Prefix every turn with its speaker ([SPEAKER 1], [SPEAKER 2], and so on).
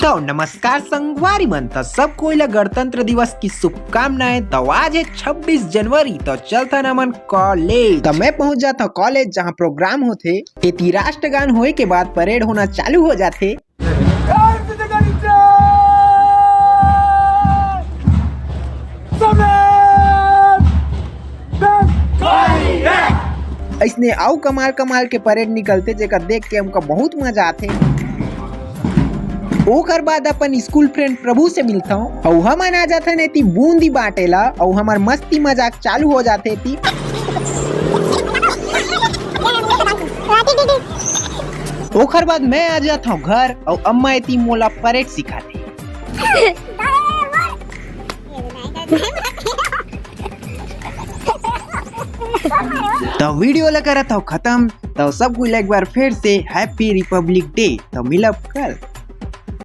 [SPEAKER 1] तो नमस्कार संगवारी मन, तो सबको गणतंत्र दिवस की शुभकामनाएं। तो आज है 26 जनवरी, तो चलता ना मन कॉलेज। तो मैं पहुंच जाता कॉलेज जहां प्रोग्राम होते। खेती राष्ट्रगान होए के बाद परेड होना चालू हो जाते। इसने आओ कमाल कमाल के परेड निकलते जेकर देख के हमको बहुत मजा आते। ओकर बाद अपन स्कूल फ्रेंड प्रभु से मिलता हूँ और हमन आ जाते ने ती बूंदी बाटेला और हमार मस्ती मजाक चालू हो जाते थी। ओकर बाद मैं आ जाता हूँ घर और अम्मा इतनी मोला परेड सिखाते। तो वीडियो लगा रहा था खत्म। तो सबको एक बार फिर से हैप्पी रिपब्लिक डे। तो मिलब कल।